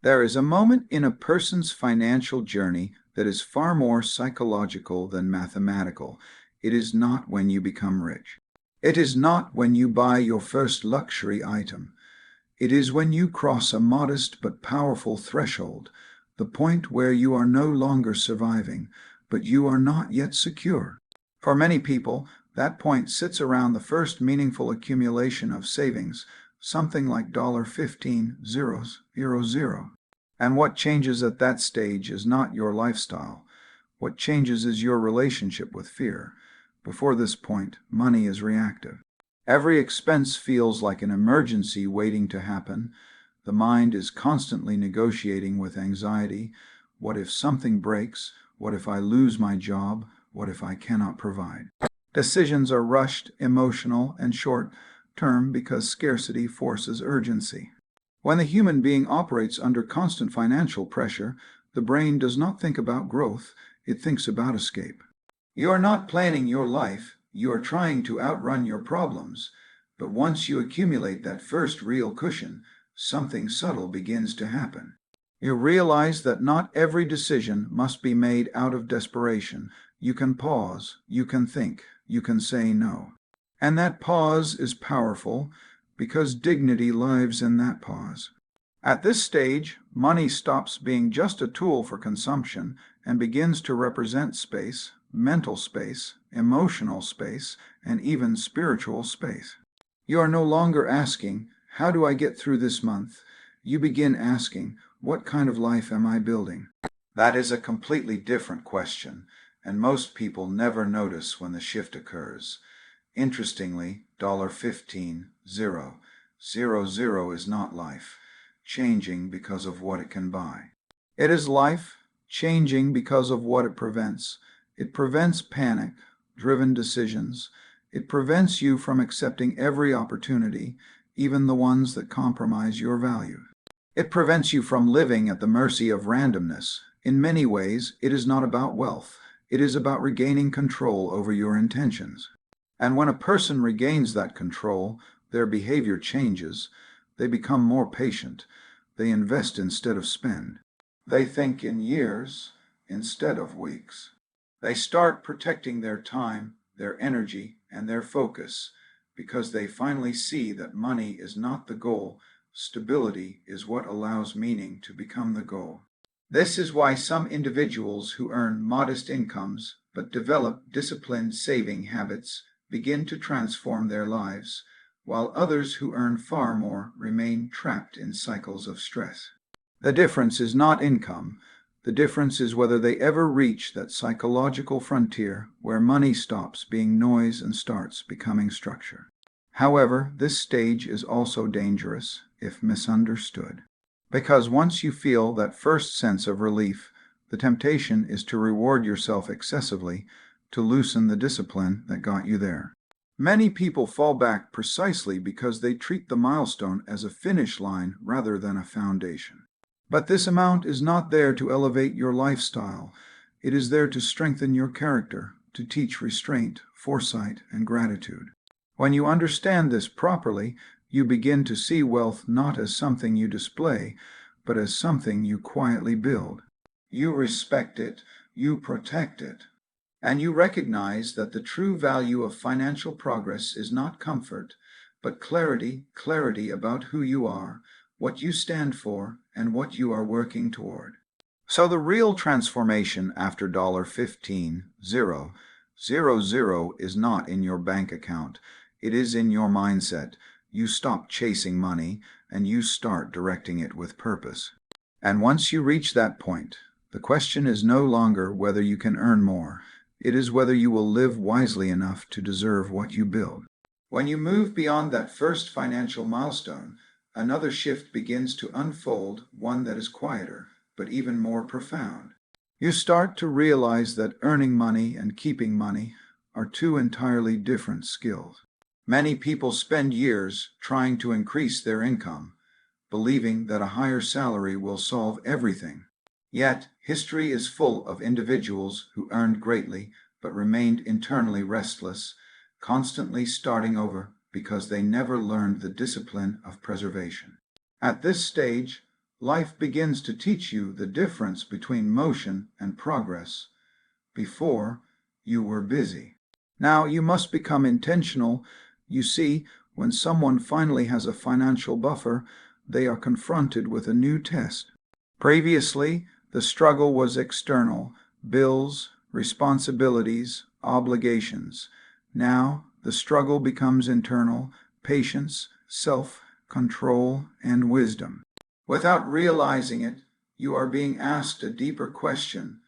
There is a moment in a person's financial journey that is far more psychological than mathematical. It is not when you become rich. It is not when you buy your first luxury item. It is when you cross a modest but powerful threshold, the point where you are no longer surviving, but you are not yet secure. For many people, that point sits around the first meaningful accumulation of savings, something like $15,000. And what changes at that stage is not your lifestyle. What changes is your relationship with fear. Before this point, money is reactive. Every expense feels like an emergency waiting to happen. The mind is constantly negotiating with anxiety. What if something breaks? What if I lose my job? What if I cannot provide? Decisions are rushed, emotional, and short-term because scarcity forces urgency. When the human being operates under constant financial pressure, the brain does not think about growth, it thinks about escape. You are not planning your life, you are trying to outrun your problems. But once you accumulate that first real cushion, something subtle begins to happen. You realize that not every decision must be made out of desperation. You can pause, you can think, you can say no. And that pause is powerful because dignity lives in that pause. At this stage, money stops being just a tool for consumption and begins to represent space, mental space, emotional space, and even spiritual space. You are no longer asking, how do I get through this month? You begin asking, what kind of life am I building? That is a completely different question, and most people never notice when the shift occurs. Interestingly, $15,000 is not life, changing because of what it can buy. It is life, changing because of what it prevents. It prevents panic-driven decisions. It prevents you from accepting every opportunity, even the ones that compromise your value. It prevents you from living at the mercy of randomness. In many ways, it is not about wealth. It is about regaining control over your intentions. And when a person regains that control, their behavior changes. They become more patient. They invest instead of spend. They think in years instead of weeks. They start protecting their time, their energy, and their focus because they finally see that money is not the goal. Stability is what allows meaning to become the goal. This is why some individuals who earn modest incomes but develop disciplined saving habits begin to transform their lives, while others who earn far more remain trapped in cycles of stress. The difference is not income. The difference is whether they ever reach that psychological frontier where money stops being noise and starts becoming structure. However, this stage is also dangerous if misunderstood. Because once you feel that first sense of relief, the temptation is to reward yourself excessively, to loosen the discipline that got you there. Many people fall back precisely because they treat the milestone as a finish line rather than a foundation. But this amount is not there to elevate your lifestyle. It is there to strengthen your character, to teach restraint, foresight, and gratitude. When you understand this properly, you begin to see wealth not as something you display, but as something you quietly build. You respect it, you protect it, and you recognize that the true value of financial progress is not comfort, but clarity about who you are, what you stand for, and what you are working toward. So the real transformation after $15,000 is not in your bank account. It is in your mindset. You stop chasing money, and you start directing it with purpose. And once you reach that point, the question is no longer whether you can earn more. It is whether you will live wisely enough to deserve what you build. When you move beyond that first financial milestone, another shift begins to unfold, one that is quieter, but even more profound. You start to realize that earning money and keeping money are two entirely different skills. Many people spend years trying to increase their income, believing that a higher salary will solve everything. Yet, history is full of individuals who earned greatly but remained internally restless, constantly starting over because they never learned the discipline of preservation. At this stage, Life begins to teach you the difference between motion and progress. Before, you were busy. Now you must become intentional. You see, when someone finally has a financial buffer, they are confronted with a new test. Previously, the struggle was external: bills, responsibilities, obligations. Now, the struggle becomes internal: patience, self-control, and wisdom. Without realizing it, you are being asked a deeper question: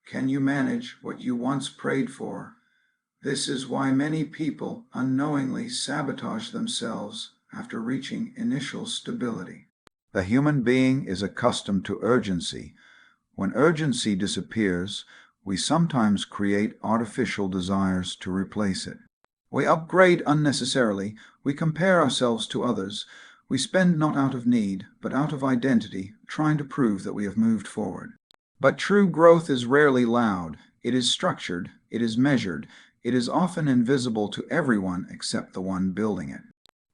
can you manage what you once prayed for? This is why many people unknowingly sabotage themselves after reaching initial stability. The human being is accustomed to urgency. When urgency disappears, we sometimes create artificial desires to replace it. We upgrade unnecessarily. We compare ourselves to others. We spend not out of need, but out of identity, trying to prove that we have moved forward. But true growth is rarely loud. It is structured. It is measured. It is often invisible to everyone except the one building it.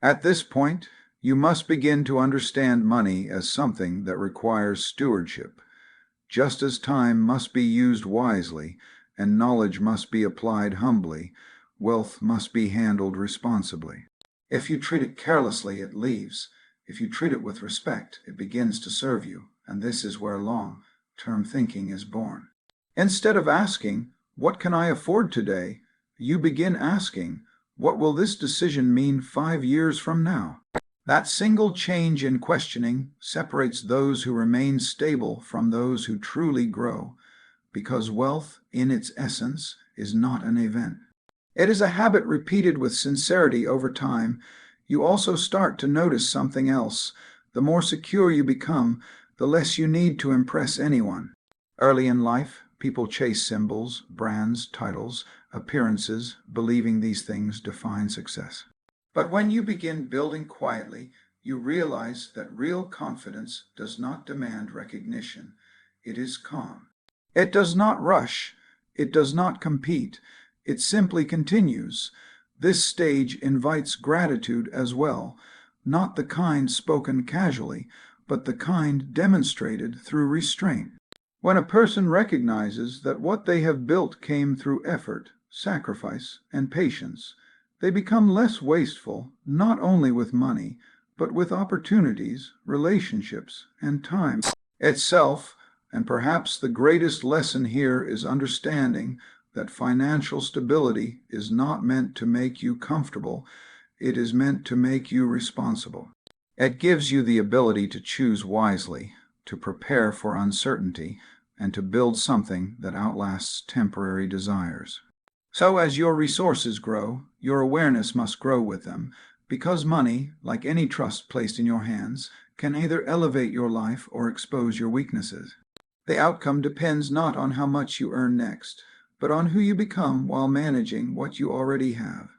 At this point, you must begin to understand money as something that requires stewardship. Just as time must be used wisely and knowledge must be applied humbly, wealth must be handled responsibly. If you treat it carelessly, it leaves. If you treat it with respect, it begins to serve you, and this is where long-term thinking is born. Instead of asking, "What can I afford today?" you begin asking, "What will this decision mean 5 years from now?" That single change in questioning separates those who remain stable from those who truly grow, because wealth, in its essence, is not an event. It is a habit repeated with sincerity over time. You also start to notice something else. The more secure you become, the less you need to impress anyone. Early in life, people chase symbols, brands, titles, appearances, believing these things define success. But when you begin building quietly, you realize that real confidence does not demand recognition. It is calm. It does not rush. It does not compete. It simply continues. This stage invites gratitude as well, not the kind spoken casually, but the kind demonstrated through restraint. When a person recognizes that what they have built came through effort, sacrifice, and patience, they become less wasteful, not only with money, but with opportunities, relationships, and time itself. And perhaps the greatest lesson here is understanding that financial stability is not meant to make you comfortable. It is meant to make you responsible. It gives you the ability to choose wisely, to prepare for uncertainty, and to build something that outlasts temporary desires. So as your resources grow, your awareness must grow with them, because money, like any trust placed in your hands, can either elevate your life or expose your weaknesses. The outcome depends not on how much you earn next, but on who you become while managing what you already have.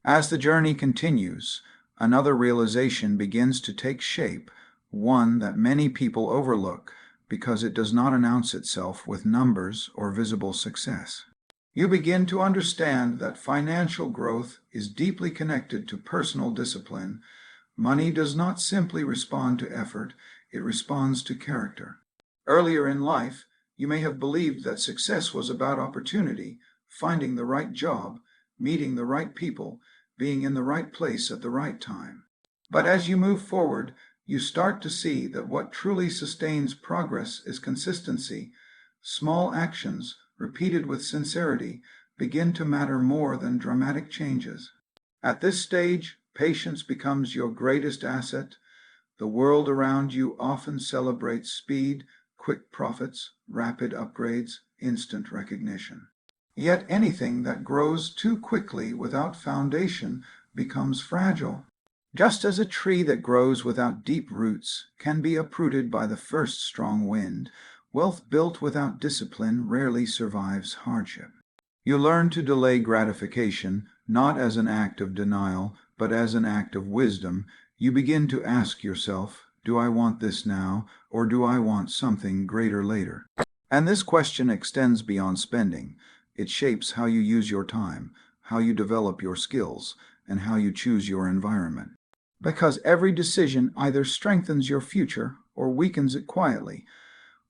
As the journey continues, another realization begins to take shape, one that many people overlook because it does not announce itself with numbers or visible success. You begin to understand that financial growth is deeply connected to personal discipline. Money does not simply respond to effort, it responds to character. Earlier in life, you may have believed that success was about opportunity, finding the right job, meeting the right people, being in the right place at the right time. But as you move forward, you start to see that what truly sustains progress is consistency. Small actions, repeated with sincerity, begin to matter more than dramatic changes. At this stage, patience becomes your greatest asset. The world around you often celebrates speed, quick profits, rapid upgrades, instant recognition. Yet anything that grows too quickly without foundation becomes fragile. Just as a tree that grows without deep roots can be uprooted by the first strong wind, wealth built without discipline rarely survives hardship. You learn to delay gratification, not as an act of denial, but as an act of wisdom. You begin to ask yourself, do I want this now, or do I want something greater later? And this question extends beyond spending. It shapes how you use your time, how you develop your skills, and how you choose your environment. because every decision either strengthens your future or weakens it quietly.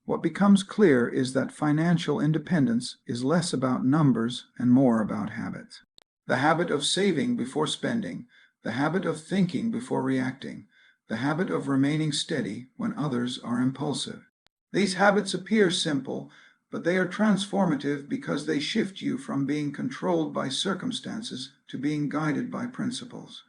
What becomes clear is that financial independence is less about numbers and more about habits. The habit of saving before spending, the habit of thinking before reacting, the habit of remaining steady when others are impulsive. These habits appear simple, but they are transformative because they shift you from being controlled by circumstances to being guided by principles.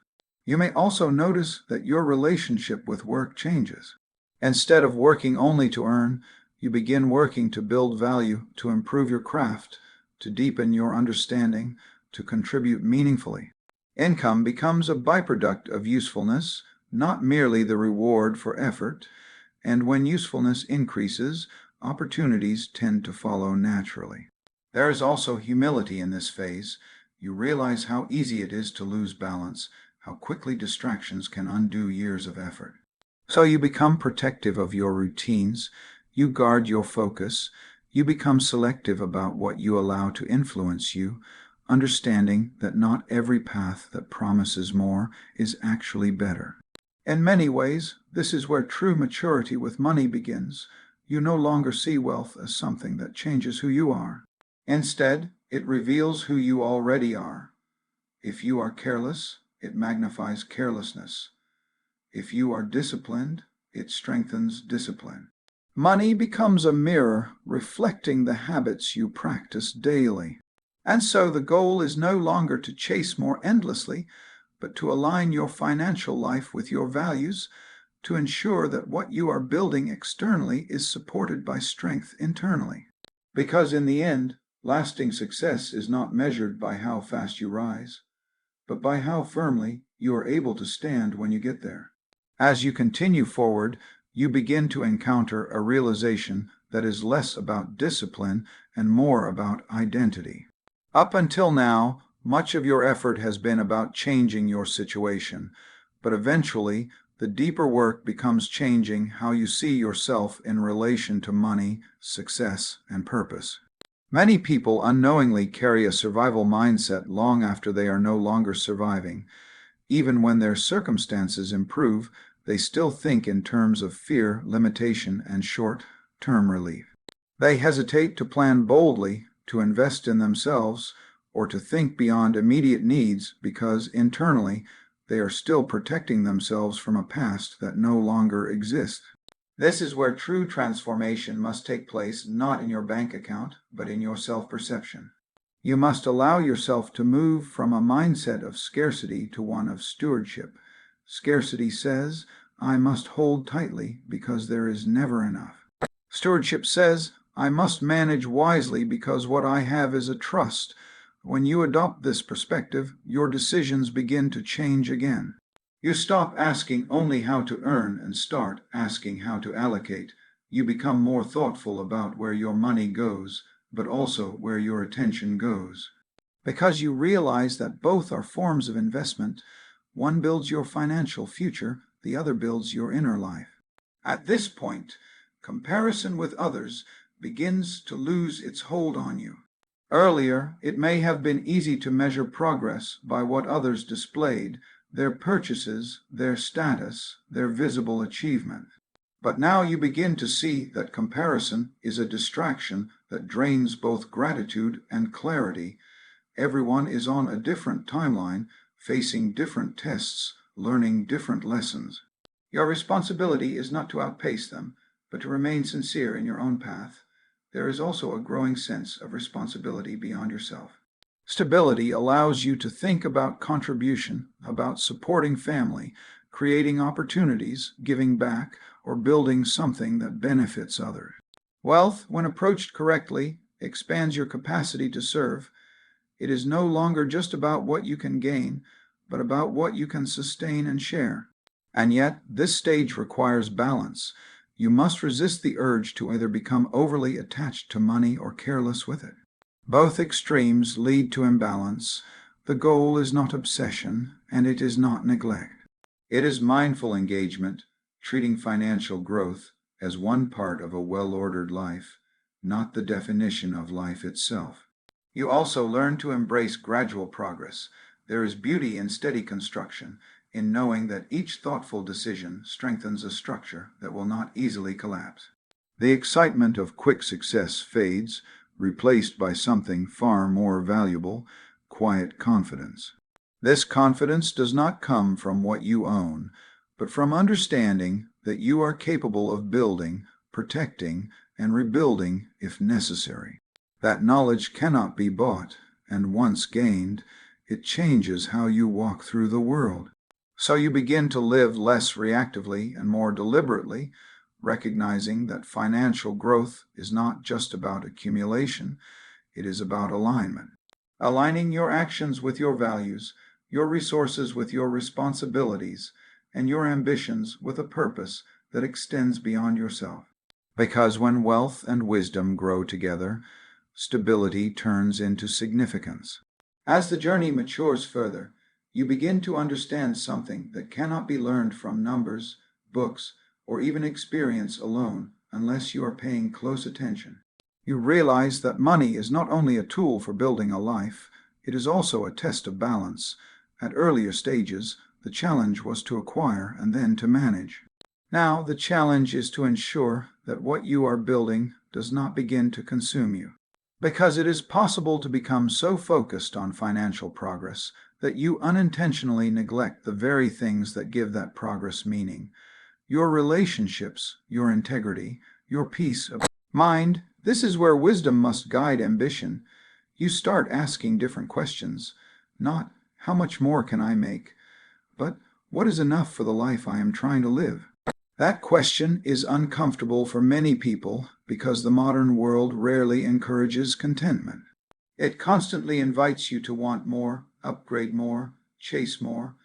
You may also notice that your relationship with work changes. Instead of working only to earn, you begin working to build value, to improve your craft, to deepen your understanding, to contribute meaningfully. Income becomes a byproduct of usefulness, not merely the reward for effort, and when usefulness increases, opportunities tend to follow naturally. There is also humility in this phase. You realize how easy it is to lose balance, how quickly distractions can undo years of effort. So you become protective of your routines, you guard your focus, you become selective about what you allow to influence you, understanding that not every path that promises more is actually better. In many ways, this is where true maturity with money begins. You no longer see wealth as something that changes who you are. Instead, it reveals who you already are. If you are careless, it magnifies carelessness. If you are disciplined, it strengthens discipline. Money becomes a mirror reflecting the habits you practice daily. And so the goal is no longer to chase more endlessly, but to align your financial life with your values, to ensure that what you are building externally is supported by strength internally. Because in the end, lasting success is not measured by how fast you rise, but by how firmly you are able to stand when you get there. As you continue forward, you begin to encounter a realization that is less about discipline and more about identity. Up until now, much of your effort has been about changing your situation, but eventually, the deeper work becomes changing how you see yourself in relation to money, success, and purpose. Many people unknowingly carry a survival mindset long after they are no longer surviving. Even when their circumstances improve, they still think in terms of fear, limitation, and short-term relief. They hesitate to plan boldly, to invest in themselves, or to think beyond immediate needs because internally they are still protecting themselves from a past that no longer exists. This is where true transformation must take place, not in your bank account, but in your self-perception. You must allow yourself to move from a mindset of scarcity to one of stewardship. Scarcity says, I must hold tightly because there is never enough. Stewardship says, I must manage wisely because what I have is a trust. When you adopt this perspective, your decisions begin to change again. You stop asking only how to earn and start asking how to allocate. You become more thoughtful about where your money goes, but also where your attention goes. Because you realize that both are forms of investment, one builds your financial future, the other builds your inner life. At this point, comparison with others begins to lose its hold on you. Earlier, it may have been easy to measure progress by what others displayed, their purchases, their status, their visible achievement. But now you begin to see that comparison is a distraction that drains both gratitude and clarity. Everyone is on a different timeline, facing different tests, learning different lessons. Your responsibility is not to outpace them, but to remain sincere in your own path. There is also a growing sense of responsibility beyond yourself. Stability allows you to think about contribution, about supporting family, creating opportunities, giving back, or building something that benefits others. Wealth, when approached correctly, expands your capacity to serve. It is no longer just about what you can gain, but about what you can sustain and share. And yet, this stage requires balance. You must resist the urge to either become overly attached to money or careless with it. Both extremes lead to imbalance. The goal is not obsession, and it is not neglect. It is mindful engagement, treating financial growth as one part of a well-ordered life, not the definition of life itself. You also learn to embrace gradual progress. There is beauty in steady construction, in knowing that each thoughtful decision strengthens a structure that will not easily collapse. The excitement of quick success fades, replaced by something far more valuable, quiet confidence. This confidence does not come from what you own, but from understanding that you are capable of building, protecting, and rebuilding if necessary. That knowledge cannot be bought, and once gained, it changes how you walk through the world. So you begin to live less reactively and more deliberately, recognizing that financial growth is not just about accumulation, it is about alignment. Aligning your actions with your values, your resources with your responsibilities, and your ambitions with a purpose that extends beyond yourself. Because when wealth and wisdom grow together, stability turns into significance. As the journey matures further, you begin to understand something that cannot be learned from numbers, books, or even experience alone unless you are paying close attention. You realize that money is not only a tool for building a life, it is also a test of balance. At earlier stages, the challenge was to acquire and then to manage. Now, the challenge is to ensure that what you are building does not begin to consume you. Because it is possible to become so focused on financial progress that you unintentionally neglect the very things that give that progress meaning. Your relationships, your integrity, your peace of mind. This is where wisdom must guide ambition. You start asking different questions, not how much more can I make, but what is enough for the life I am trying to live? That question is uncomfortable for many people because the modern world rarely encourages contentment. It constantly invites you to want more, upgrade more, chase more,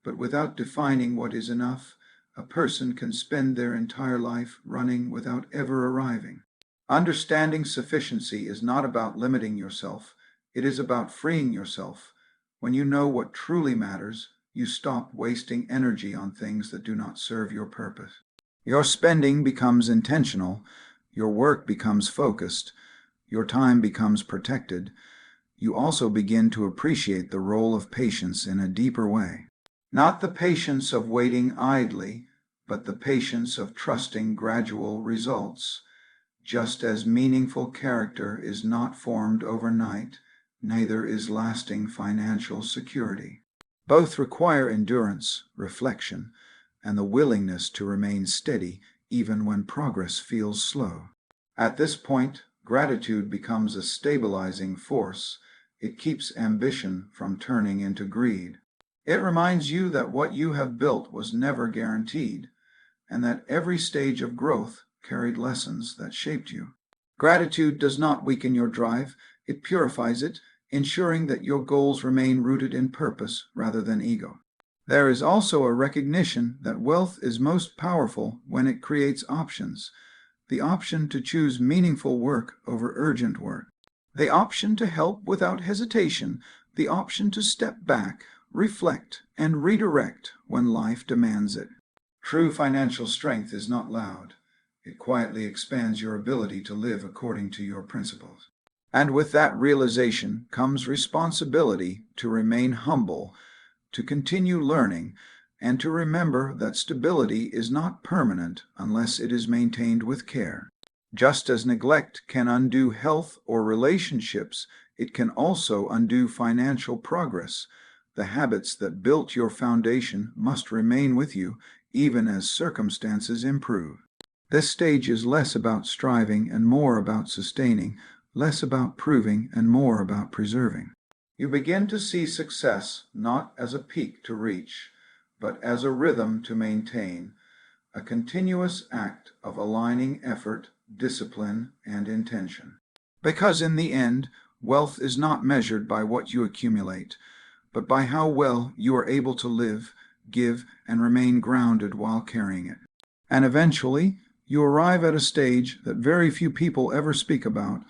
but without defining what is enough, a person can spend their entire life running without ever arriving. Understanding sufficiency is not about limiting yourself, it is about freeing yourself. When you know what truly matters, you stop wasting energy on things that do not serve your purpose. Your spending becomes intentional, your work becomes focused, your time becomes protected. You also begin to appreciate the role of patience in a deeper way. Not the patience of waiting idly, but the patience of trusting gradual results. Just as meaningful character is not formed overnight, neither is lasting financial security. Both require endurance, reflection, and the willingness to remain steady even when progress feels slow. At this point, gratitude becomes a stabilizing force. It keeps ambition from turning into greed. It reminds you that what you have built was never guaranteed, and that every stage of growth carried lessons that shaped you. Gratitude does not weaken your drive, it purifies it, ensuring that your goals remain rooted in purpose rather than ego. There is also a recognition that wealth is most powerful when it creates options. The option to choose meaningful work over urgent work. The option to help without hesitation. The option to step back, reflect, and redirect when life demands it. True financial strength is not loud. It quietly expands your ability to live according to your principles. And with that realization comes responsibility to remain humble, to continue learning, and to remember that stability is not permanent unless it is maintained with care. Just as neglect can undo health or relationships, it can also undo financial progress. The habits that built your foundation must remain with you even as circumstances improve. This stage is less about striving and more about sustaining, less about proving and more about preserving. You begin to see success not as a peak to reach, but as a rhythm to maintain, a continuous act of aligning effort, discipline, and intention. Because in the end, wealth is not measured by what you accumulate, but by how well you are able to live, give, and remain grounded while carrying it. And eventually, you arrive at a stage that very few people ever speak about,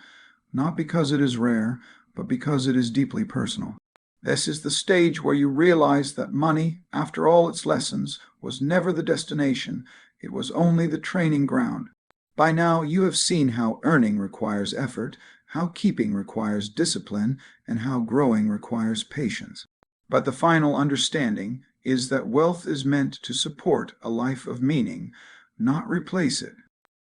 not because it is rare, but because it is deeply personal. This is the stage where you realize that money, after all its lessons, was never the destination, it was only the training ground. By now you have seen how earning requires effort, how keeping requires discipline, and how growing requires patience. But the final understanding, is that wealth is meant to support a life of meaning, not replace it.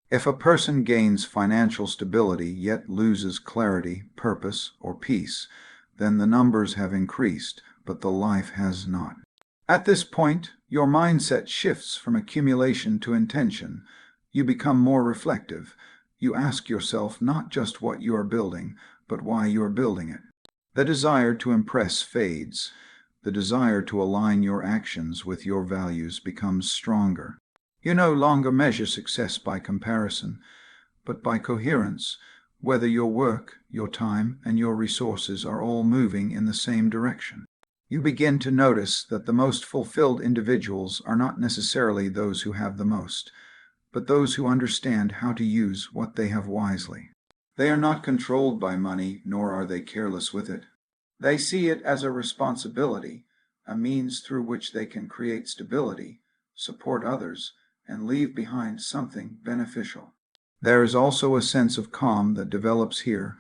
If a person gains financial stability yet loses clarity, purpose, or peace, then the numbers have increased, but the life has not. At this point, your mindset shifts from accumulation to intention. You become more reflective. You ask yourself not just what you are building, but why you are building it. The desire to impress fades. The desire to align your actions with your values becomes stronger. You no longer measure success by comparison, but by coherence, whether your work, your time, and your resources are all moving in the same direction. You begin to notice that the most fulfilled individuals are not necessarily those who have the most, but those who understand how to use what they have wisely. They are not controlled by money, nor are they careless with it. They see it as a responsibility, a means through which they can create stability, support others, and leave behind something beneficial. There is also a sense of calm that develops here.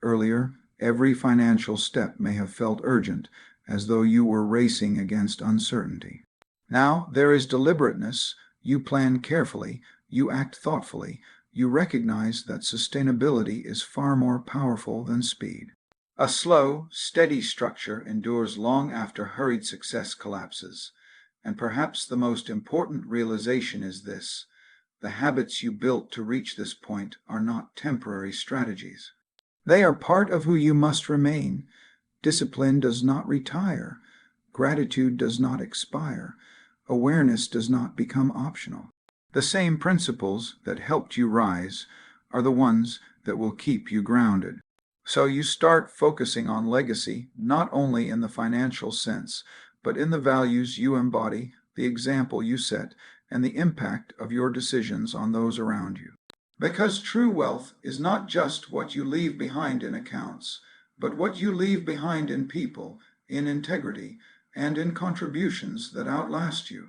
Earlier, every financial step may have felt urgent, as though you were racing against uncertainty. Now there is deliberateness. You plan carefully, you act thoughtfully, you recognize that sustainability is far more powerful than speed. A slow, steady structure endures long after hurried success collapses. And perhaps the most important realization is this: the habits you built to reach this point are not temporary strategies. They are part of who you must remain. Discipline does not retire. Gratitude does not expire. Awareness does not become optional. The same principles that helped you rise are the ones that will keep you grounded. So you start focusing on legacy, not only in the financial sense, but in the values you embody, the example you set, and the impact of your decisions on those around you. Because true wealth is not just what you leave behind in accounts, but what you leave behind in people, in integrity, and in contributions that outlast you.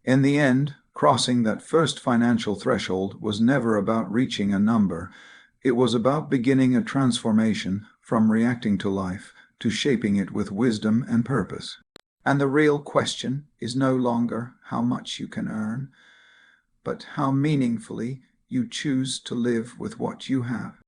In the end, crossing that first financial threshold was never about reaching a number. It was about beginning a transformation from reacting to life to shaping it with wisdom and purpose. And the real question is no longer how much you can earn, but how meaningfully you choose to live with what you have.